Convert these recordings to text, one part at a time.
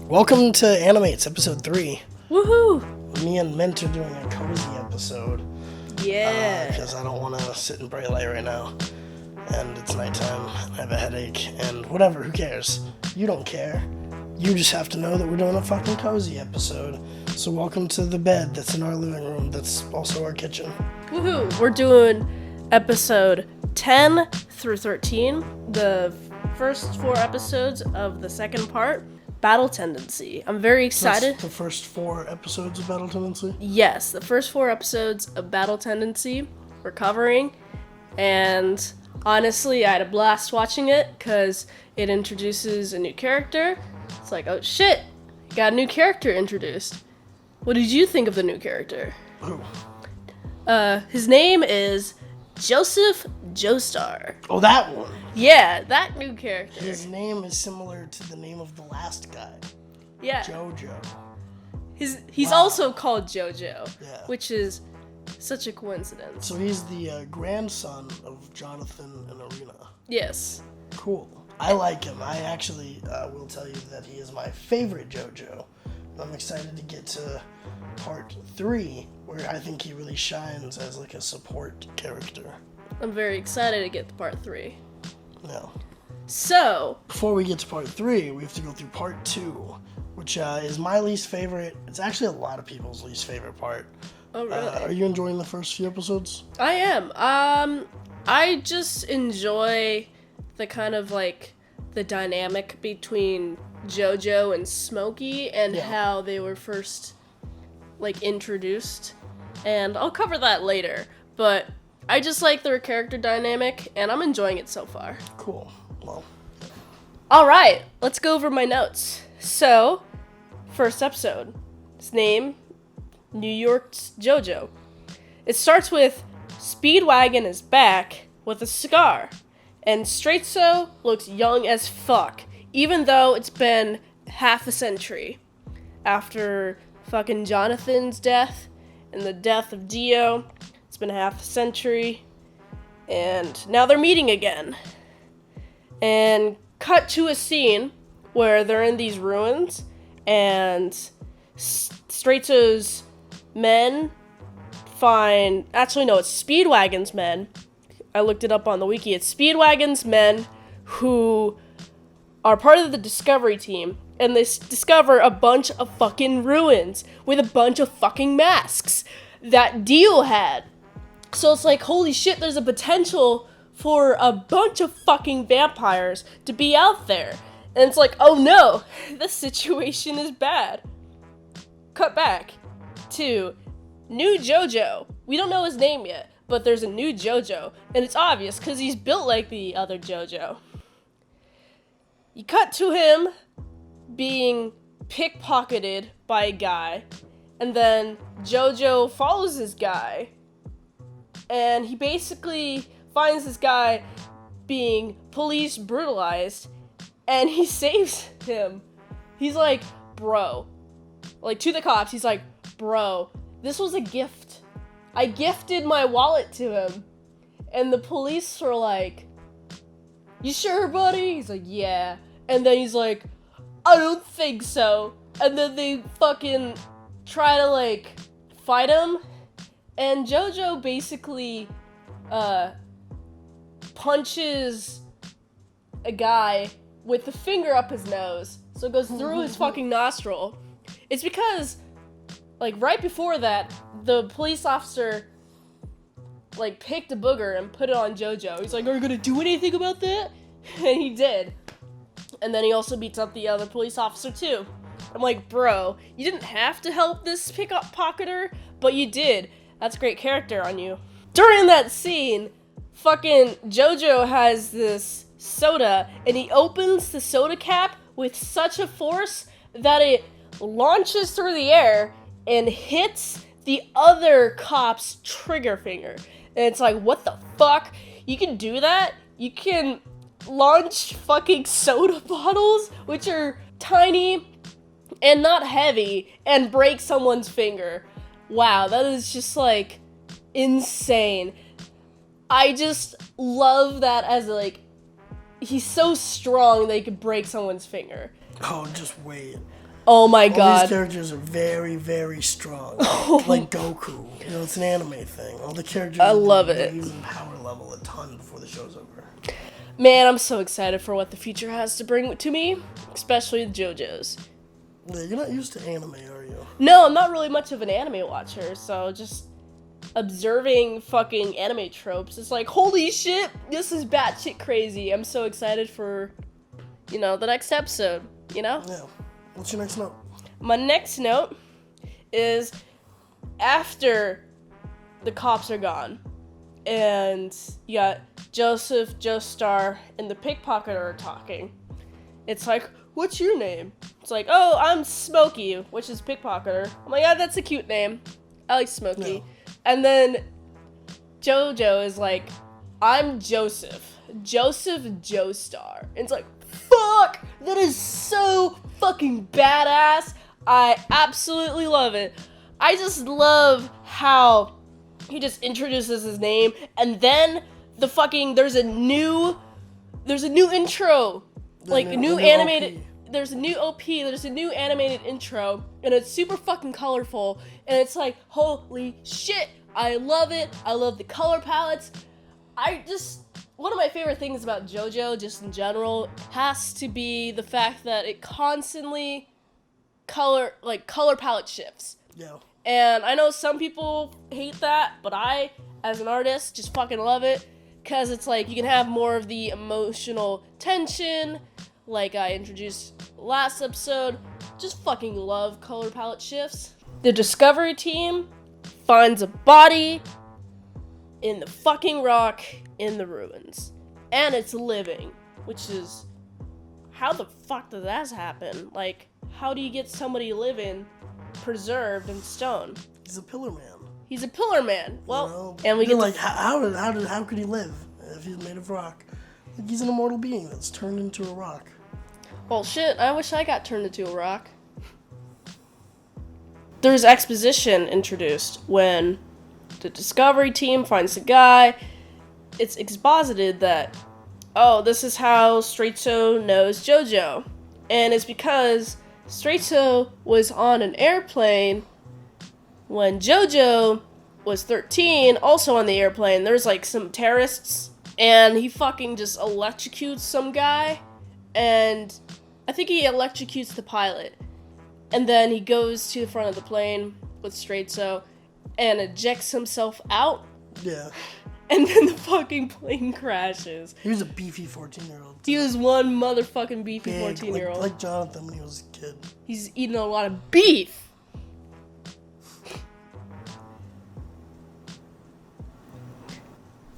Welcome to AniMates, episode 3. Woohoo! Me and Mint are doing a cozy episode. Yeah. Because I don't want to sit in bright light right now. And it's nighttime, and I have a headache, and whatever, who cares? You don't care. You just have to know that we're doing a fucking cozy episode. So welcome to the bed that's in our living room, that's also our kitchen. Woohoo! We're doing episode 10 through 13, the first 4 episodes of the second part, Battle Tendency. I'm very excited. That's the first 4 episodes of Battle Tendency? Yes, the first 4 episodes of Battle Tendency we're covering, and honestly, I had a blast watching it, because it introduces a new character. It's like, oh shit, got a new character introduced. What did you think of the new character? Who? His name is Joseph Joestar. Oh, that one. Yeah, that new character. His name is similar to the name of the last guy. Yeah. JoJo. He's also called JoJo, Yeah. which is such a coincidence. So he's the grandson of Jonathan and Arena. Yes. Cool. I like him. I actually will tell you that he is my favorite JoJo. I'm excited to get to part 3, where I think he really shines as like a support character. I'm very excited to get to part 3. Yeah. So, Before we get to part 3, we have to go through part 2, which is my least favorite. It's actually a lot of people's least favorite part. oh really? Are you enjoying the first few episodes? I am. I just enjoy the kind of like the dynamic between JoJo and Smokey and how they were first like introduced. And I'll cover that later, but I just like their character dynamic and I'm enjoying it so far. Cool. Well, All right, let's go over my notes. So, first episode. His name, New York's JoJo. It starts with Speedwagon is back with a cigar, and Straightso looks young as fuck, even though it's been half a century after fucking Jonathan's death and the death of Dio. It's been half a century, and now they're meeting again. And cut to a scene where they're in these ruins, and Straightso's men find... Actually, no, it's Speedwagon's men. I looked it up on the wiki. It's Speedwagon's men who are part of the Discovery team, and they discover a bunch of fucking ruins with a bunch of fucking masks that Dio had. So it's like, holy shit, there's a potential for a bunch of fucking vampires to be out there. And it's like, oh no, this situation is bad. Cut back to new JoJo. We don't know his name yet, but there's a new JoJo, and it's obvious because he's built like the other JoJo. You cut to him being pickpocketed by a guy, and then JoJo follows this guy, and he basically finds this guy being police brutalized, and he saves him. He's like, bro, like to the cops, he's like, bro, this was a gift. I gifted my wallet to him. And the police were like, you sure, buddy? He's like, yeah. And then he's like, I don't think so. And then they fucking try to like fight him. And JoJo basically punches a guy with the finger up his nose. So it goes through his fucking nostril. It's because, like, right before that, the police officer, like, picked a booger and put it on JoJo. He's like, are you gonna do anything about that? And he did. And then he also beats up the other police officer, too. I'm like, bro, you didn't have to help this pickpocketer, but you did. That's great character on you. During that scene, fucking JoJo has this soda, and he opens the soda cap with such a force that it launches through the air and hits the other cop's trigger finger. And it's like, what the fuck? You can do that? You can launch fucking soda bottles, which are tiny and not heavy, and break someone's finger. Wow, that is just like insane. I just love that as he's so strong that he could break someone's finger. oh, just wait. Oh my All god. these characters are very, very strong. Like Goku. You know, it's an anime thing. All the characters I love it. using power level a ton before the show's over. Man, I'm so excited for what the future has to bring to me, especially JoJo's. Yeah, you're not used to anime, are you? No, I'm not really much of an anime watcher, so just observing fucking anime tropes, it's like, holy shit, this is batshit crazy. I'm so excited for, the next episode, Yeah. What's your next note? My next note is after the cops are gone, and you got Joseph, Joestar, and the pickpocketer are talking. It's like, what's your name? It's like, oh, I'm Smokey, which is pickpocketer. I'm like, yeah, that's a cute name. I like Smokey. No. And then JoJo is like, I'm Joseph Joestar. And it's like, fuck, that is so fucking badass. I absolutely love it. I just love how he just introduces his name, and then there's a new intro, like a new animated. OP. There's a new OP. There's a new animated intro, and it's super fucking colorful. And it's like, holy shit, I love it. I love the color palettes. One of my favorite things about JoJo, just in general, has to be the fact that it constantly color palette shifts. Yeah. And I know some people hate that, but I, as an artist, just fucking love it. Because it's like, you can have more of the emotional tension, like I introduced last episode. Just fucking love color palette shifts. The Discovery team finds a body in the fucking rock in the ruins. And it's living, which is, how the fuck does that happen? Like, how do you get somebody living, preserved in stone? He's a pillar man. He's a pillar man. Well, You know? and we You're get like, how could he live if he's made of rock? Like, he's an immortal being that's turned into a rock. well, shit, I wish I got turned into a rock. There's exposition introduced when the Discovery team finds the guy. It's exposited that, oh, this is how Straightso knows JoJo. And it's because Straightso was on an airplane when JoJo was 13, also on the airplane. There's like some terrorists, and he fucking just electrocutes some guy, and I think he electrocutes the pilot. And then he goes to the front of the plane with Straightso and ejects himself out. Yeah. And then the fucking plane crashes. He was a beefy 14-year-old. He was one motherfucking beefy Big, 14-year-old. like Jonathan when he was a kid. He's eating a lot of beef.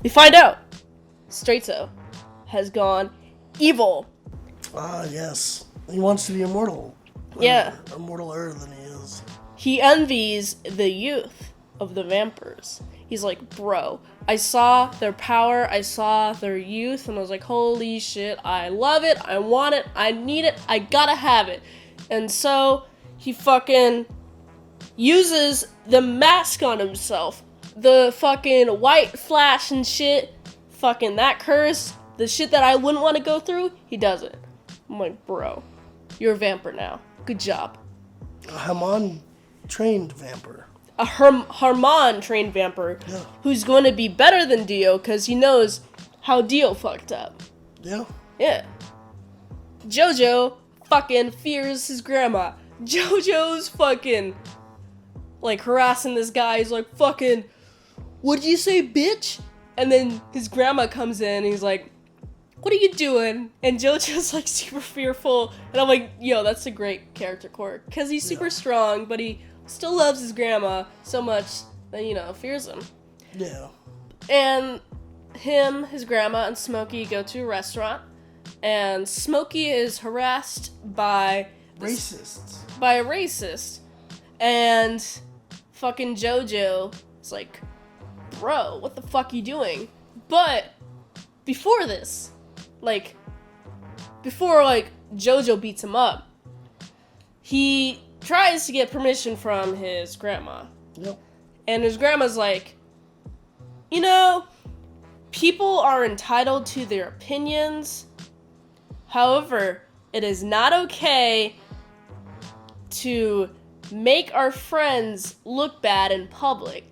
We find out Straightso has gone evil. Ah, yes. He wants to be immortal. Yeah. Immortaler than he is. He envies the youth of the vampires. He's like, bro, I saw their power, I saw their youth, and I was like, holy shit, I love it, I want it, I need it, I gotta have it. And so, he fucking uses the mask on himself. The fucking white flash and shit, fucking that curse, the shit that I wouldn't want to go through, he does it. I'm like, bro, you're a vampire now. Good job. A Haman-trained vampire. A Harmon-trained vampire, Yeah. who's going to be better than Dio because he knows how Dio fucked up. Yeah. Yeah. JoJo fucking fears his grandma. JoJo's fucking, like, harassing this guy. He's like, fucking, what'd you say, bitch? And then his grandma comes in and he's like, what are you doing? And JoJo's like super fearful. And I'm like, yo, that's a great character quirk. Because he's super strong, but he still loves his grandma so much that, fears him. Yeah. And him, his grandma, and Smokey go to a restaurant. And Smokey is harassed by Racists. by a racist. And fucking JoJo is like, bro, what the fuck you doing? But before this, before JoJo beats him up, he tries to get permission from his grandma. Yep. And his grandma's like, people are entitled to their opinions. However, it is not okay to make our friends look bad in public.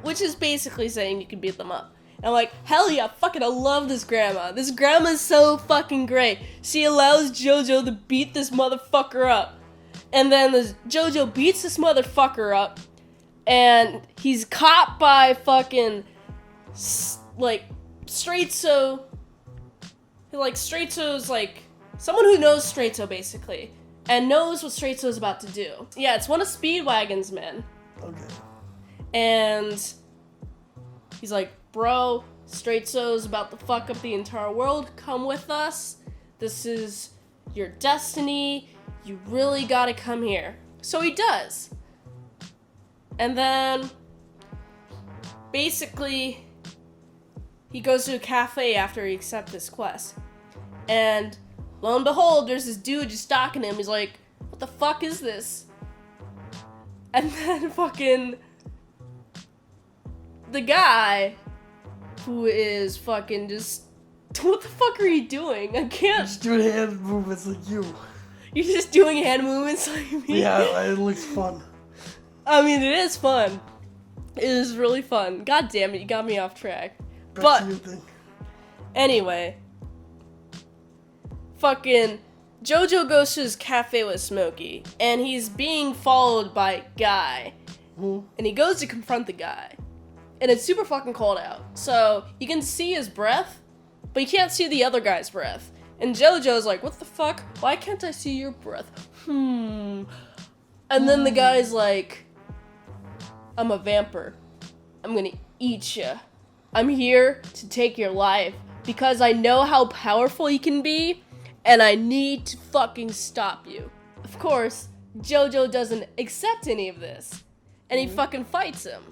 Which is basically saying you can beat them up. And I'm like, hell yeah, fucking I love this grandma. This grandma's so fucking great. She allows JoJo to beat this motherfucker up. And then JoJo beats this motherfucker up. And he's caught by fucking, like, Straightso. Like, Straightso's, like, someone who knows Straightso, basically. And knows what Straightso's about to do. Yeah, it's one of Speedwagon's men. Okay. And he's like, bro, Straightso's about to fuck up the entire world. Come with us. This is your destiny. You really gotta come here. So he does. And then, basically, he goes to a cafe after he accepts this quest. And lo and behold, there's this dude just stalking him. He's like, what the fuck is this? And then fucking the guy who is fucking just, what the fuck are you doing? I can't. Just doing hand movements like you. You're just doing hand movements like me? Yeah, it looks fun. I mean, it is fun. It is really fun. God damn it, you got me off track. Back to your thing. Anyway, fucking JoJo goes to his cafe with Smokey, and he's being followed by a guy. Mm-hmm. And he goes to confront the guy. And it's super fucking cold out. So you can see his breath, but you can't see the other guy's breath. And JoJo's like, what the fuck? Why can't I see your breath? And then the guy's like, I'm a vampire. I'm gonna eat you. I'm here to take your life because I know how powerful you can be, and I need to fucking stop you. Of course, JoJo doesn't accept any of this, and he fucking fights him.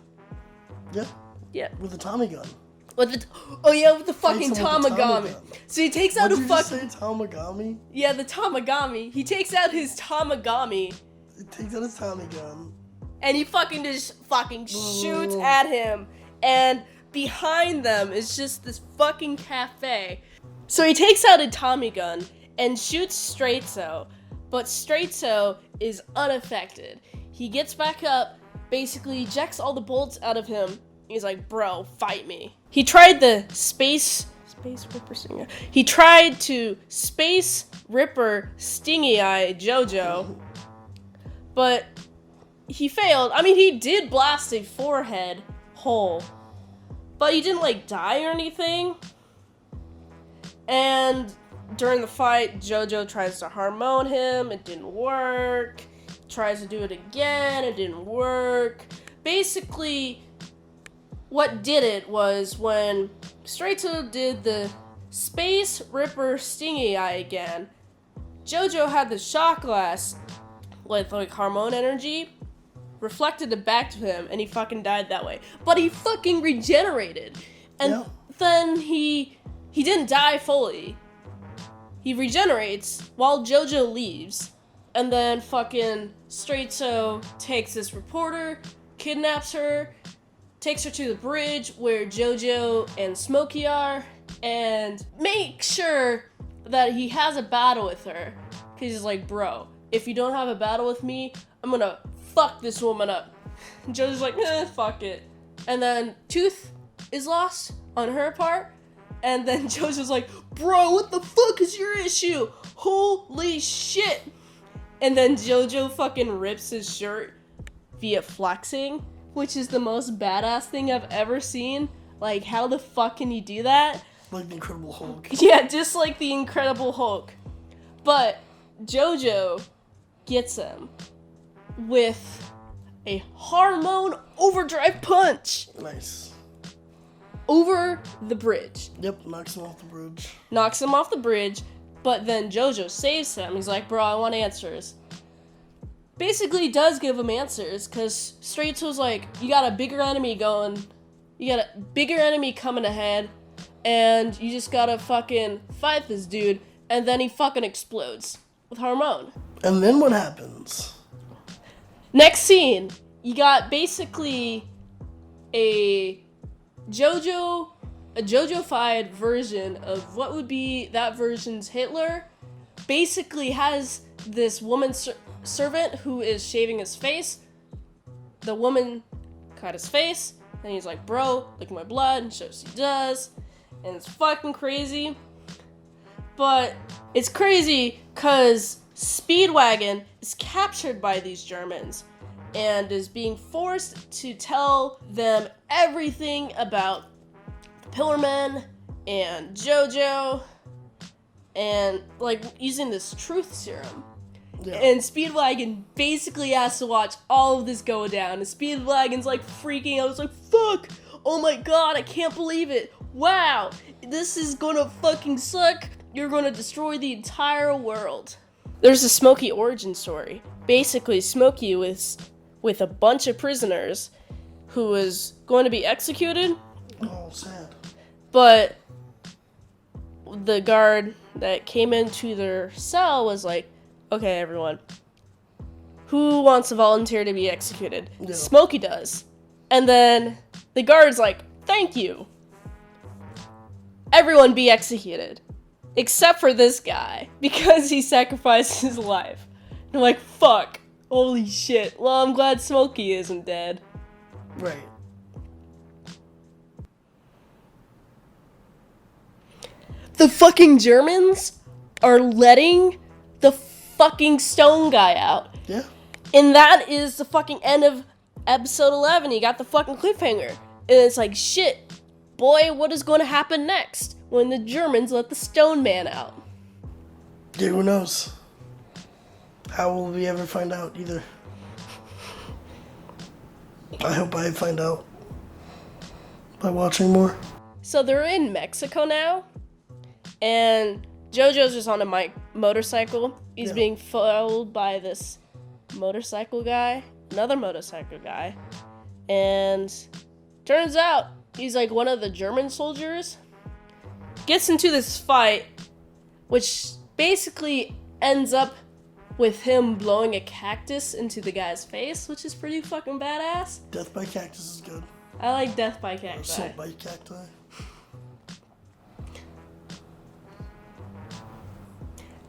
Yeah. Yeah. With a Tommy gun. With the fucking Tamagami. So he takes out Did a you fucking. just say Tamagami? Yeah, the Tamagami. He takes out his Tamagami. He takes out his Tommy gun. And he fucking just fucking shoots at him. And behind them is just this fucking cafe. So he takes out a Tommy gun and shoots Straightso. But Straightso is unaffected. He gets back up, basically ejects all the bullets out of him. He's like, bro, fight me. He tried the Space Ripper Stingy. He tried to Space Ripper Stingy Eye JoJo. But he failed. I mean, he did blast a forehead hole. But he didn't, like, die or anything. And during the fight, JoJo tries to hormone him. It didn't work. Tries to do it again. It didn't work. Basically, what did it was when Straightso did the Space Ripper Stingy Eye again, JoJo had the shot glass with, like, hormone energy, reflected it back to him, and he fucking died that way. But he fucking regenerated. And then he didn't die fully. He regenerates while JoJo leaves. And then fucking Straightso takes this reporter, kidnaps her, takes her to the bridge where JoJo and Smokey are, and makes sure that he has a battle with her. Cause he's like, bro, if you don't have a battle with me, I'm gonna fuck this woman up. And JoJo's like, fuck it. And then Tooth is lost on her part, and then JoJo's like, bro, what the fuck is your issue? Holy shit. And then JoJo fucking rips his shirt via flexing, which is the most badass thing I've ever seen. Like, how the fuck can you do that? Like the Incredible Hulk. Yeah, just like the Incredible Hulk. But JoJo gets him with a hormone overdrive punch. Nice. Over the bridge. Yep, knocks him off the bridge. Knocks him off the bridge, but then JoJo saves him. He's like, bro, I want answers. Basically does give him answers, because Straightso's like, you got a bigger enemy going. You got a bigger enemy coming ahead, and you just gotta fucking fight this dude, and then he fucking explodes with hormone. And then what happens? Next scene, basically a JoJo-fied version of what would be that version's Hitler. Basically has this woman servant who is shaving his face. The woman cut his face, and he's like, bro, look at my blood, and shows he does, and it's fucking crazy. But it's crazy because Speedwagon is captured by these Germans and is being forced to tell them everything about the Pillarmen and JoJo, and like using this truth serum. Yeah. And Speedwagon basically has to watch all of this go down. And Speedwagon's like freaking out. It's like, fuck! Oh my god, I can't believe it! Wow! This is gonna fucking suck! You're gonna destroy the entire world. There's a Smokey origin story. Basically, Smokey was with a bunch of prisoners who was going to be executed. Oh, sad. But the guard that came into their cell was like, okay, everyone, who wants to volunteer to be executed? Yeah. Smokey does. And then the guard's like, thank you. Everyone be executed. Except for this guy, because he sacrificed his life. And I'm like, fuck. Holy shit. Well, I'm glad Smokey isn't dead. Right. The fucking Germans are letting the fucking stone guy out. Yeah. And that is the fucking end of episode 11. You got the fucking cliffhanger. And it's like, shit, boy, what is going to happen next when the Germans let the stone man out? Yeah, who knows? How will we ever find out either? I hope I find out by watching more. So they're in Mexico now, and JoJo's just on a motorcycle. He's being followed by this motorcycle guy, another motorcycle guy, and turns out he's like one of the German soldiers. Gets into this fight, which basically ends up with him blowing a cactus into the guy's face, which is pretty fucking badass. Death by cactus is good. I like death by cacti. Assault by cacti.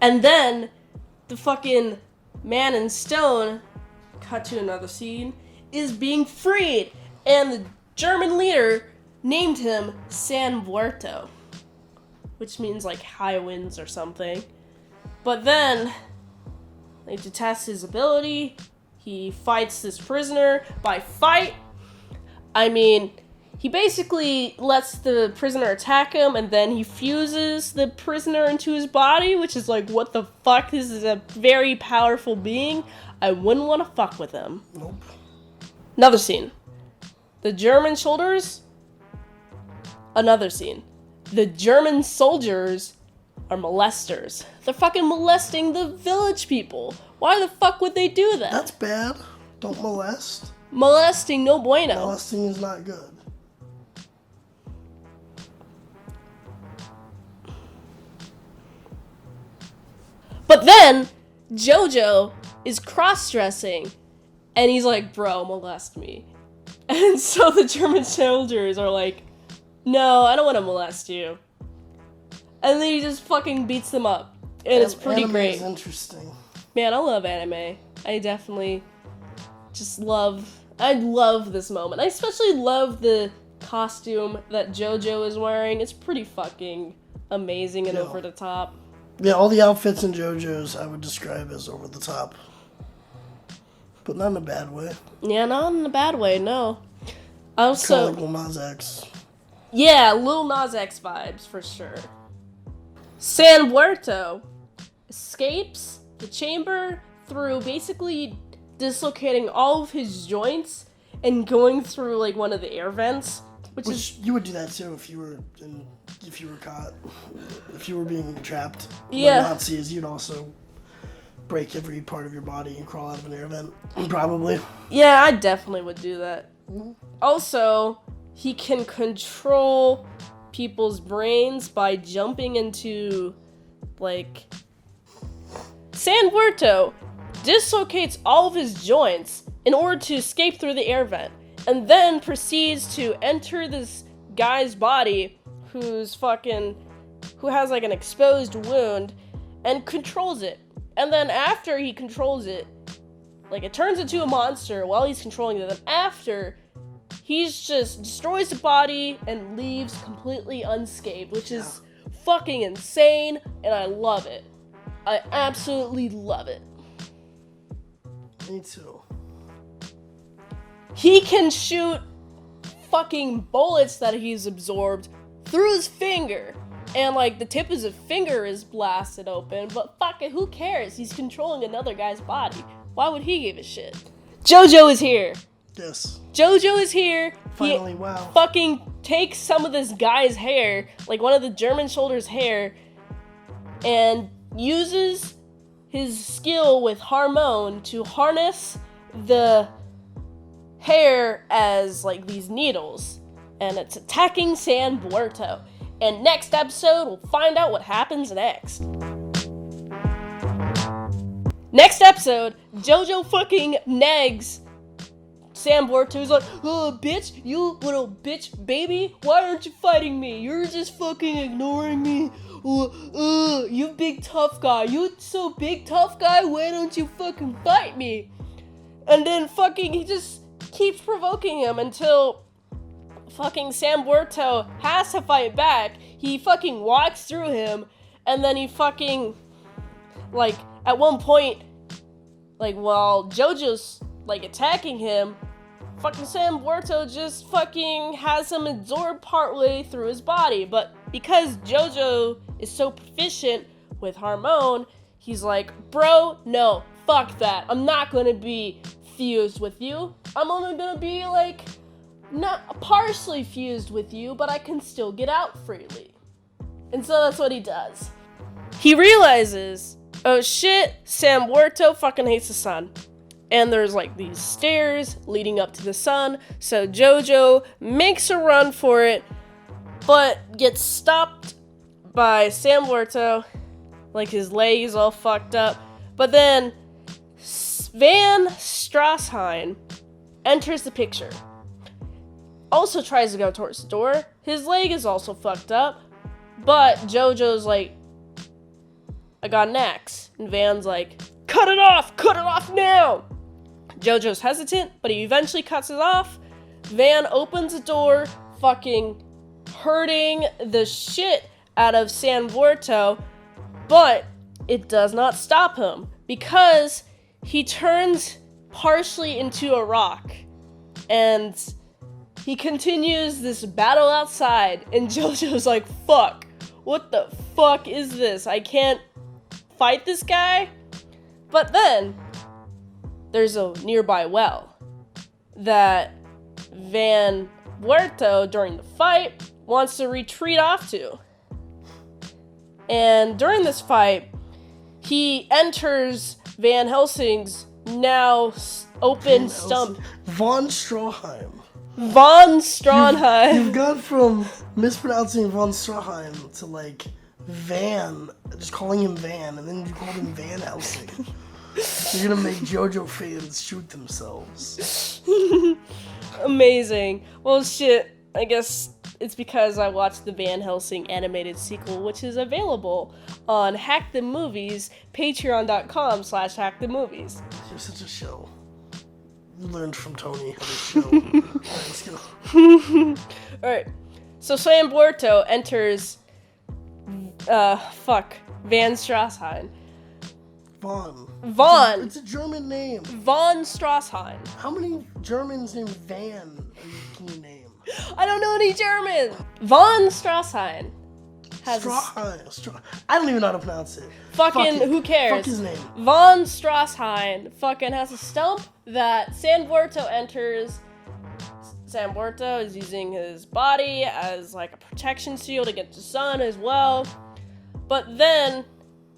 And then the fucking man in stone, cut to another scene, is being freed. And the German leader named him San Muerto, which means like high winds or something. But then they test his ability. He fights this prisoner. By fight, I mean he basically lets the prisoner attack him, and then he fuses the prisoner into his body, which is like, what the fuck? This is a very powerful being. I wouldn't want to fuck with him. Nope. Another scene. The German soldiers. Another scene. The German soldiers are molesters. They're fucking molesting the village people. Why the fuck would they do that? That's bad. Don't molest. Molesting, no bueno. Molesting is not good. But then, JoJo is cross-dressing, and he's like, bro, molest me. And so the German soldiers are like, no, I don't want to molest you. And then he just fucking beats them up. And it's pretty great. Anime is interesting. Man, I love anime. I definitely just I love this moment. I especially love the costume that JoJo is wearing. It's pretty fucking amazing and over the top. Yeah, all the outfits in JoJo's I would describe as over the top. But not in a bad way. Yeah, not in a bad way, no. Also, kind of like Lil Nas X. Yeah, Lil Nas X vibes, for sure. San Muerto escapes the chamber through basically dislocating all of his joints and going through like one of the air vents. Which you would do that too if you were caught. If you were being trapped by Nazis, you'd also break every part of your body and crawl out of an air vent. Probably. Yeah, I definitely would do that. Mm-hmm. Also, he can control people's brains by jumping into, like... San Muerto dislocates all of his joints in order to escape through the air vent, and then proceeds to enter this guy's body who has like an exposed wound and controls it. And then after he controls it, like, it turns into a monster while he's controlling it. And after, he's just destroys the body and leaves completely unscathed, which is fucking insane, and I love it. I absolutely love it. Me too. He can shoot fucking bullets that he's absorbed through his finger. And, like, the tip of his finger is blasted open. But fuck it, who cares? He's controlling another guy's body. Why would he give a shit? JoJo is here. Yes. JoJo is here. Finally, he wow. Fucking takes some of this guy's hair, like one of the German soldiers' hair, and uses his skill with Harmon to harness the hair as, like, these needles. And it's attacking San Buerto. And next episode, we'll find out what happens next. Next episode, JoJo fucking negs San Buerto. He's like, oh, bitch, you little bitch baby, why aren't you fighting me? You're just fucking ignoring me. You big tough guy. You so big tough guy, why don't you fucking fight me? And then fucking he just keeps provoking him until fucking San Buerto has to fight back. He fucking walks through him, and then he fucking, like, at one point, like, while JoJo's, like, attacking him, fucking San Buerto just fucking has him absorbed partway through his body. But because JoJo is so proficient with Harmon, he's like, bro, no, fuck that. I'm not gonna be fused with you. I'm only gonna be, like, not partially fused with you, but I can still get out freely. And so that's what he does. He realizes, oh shit, San Buerto fucking hates the sun. And there's, like, these stairs leading up to the sun, so JoJo makes a run for it, but gets stopped by San Buerto, like, his leg is all fucked up. But then Van Strassheim enters the picture. Also tries to go towards the door. His leg is also fucked up, but JoJo's like, I got an axe. And Van's like, cut it off now! JoJo's hesitant, but he eventually cuts it off. Van opens the door, fucking hurting the shit out of San Buerto, but it does not stop him, because he turns partially into a rock, and he continues this battle outside, and JoJo's like, fuck, what the fuck is this? I can't fight this guy? But then there's a nearby well that Van Buerto, during the fight, wants to retreat off to. And during this fight, he enters Van Helsing's now open stump. Von Stroheim. Von Stroheim. You've gone from mispronouncing Von Stroheim to, like, Van, just calling him Van, and then you called him Van Helsing. You're gonna make JoJo fans shoot themselves. Amazing. Well, shit, I guess it's because I watched the Van Helsing animated sequel, which is available on Hack the Movies, patreon.com/hackthemovies. You're such a show. You learned from Tony how to show. Alright, let's go. Alright, so San Buerto enters, Van Strassheim. Von. It's a German name. Von Strassheim. How many Germans named Van can you name? I don't know any German. Von Strassheim has I don't even know how to pronounce it. Fucking, who cares? Fuck his name. Von Strassheim fucking has a stump that San Buerto enters. San Buerto is using his body as, like, a protection shield against the sun as well. But then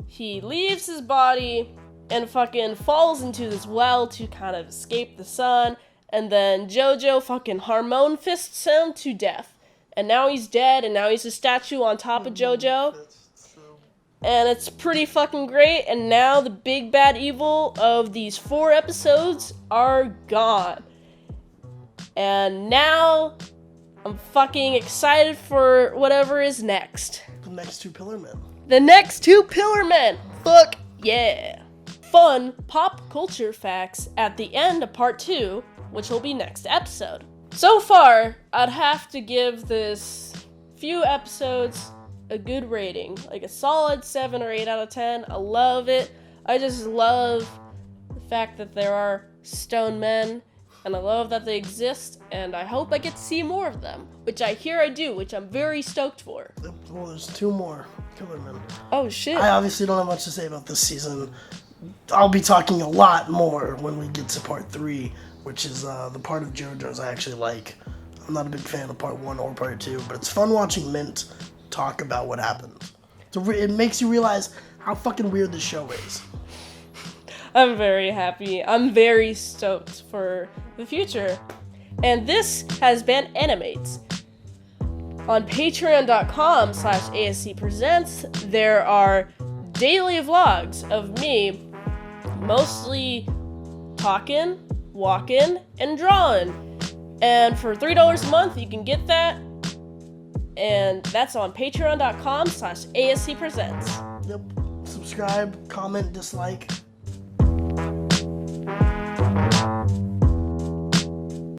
he leaves his body and fucking falls into this well to kind of escape the sun. And then JoJo fucking Harmon fists him to death. And now he's dead, and now he's a statue on top of JoJo. And it's pretty fucking great. And now the big bad evil of these 4 episodes are gone. And now I'm fucking excited for whatever is next. The next 2 Pillar Men. The next 2 Pillar Men! Fuck yeah! fun pop culture facts at the end of part 2, which will be next episode. So far, I'd have to give this few episodes a good rating, like a solid 7 or 8 out of 10. I love it. I just love the fact that there are stone men, and I love that they exist, and I hope I get to see more of them, which I hear I do, which I'm very stoked for. Well, there's 2 more coming in. Oh, shit. I obviously don't have much to say about this season. I'll be talking a lot more when we get to part 3, which is the part of JoJo's I actually like. I'm not a big fan of part 1 or part 2, but it's fun watching Mint talk about what happened. It makes you realize how fucking weird this show is. I'm very happy. I'm very stoked for the future. And this has been AniMates. On patreon.com/ASC Presents, there are daily vlogs of me mostly talking, walking, and drawing. And for $3 a month, you can get that. And that's on patreon.com/ASC Presents. Yep. Subscribe, comment, dislike.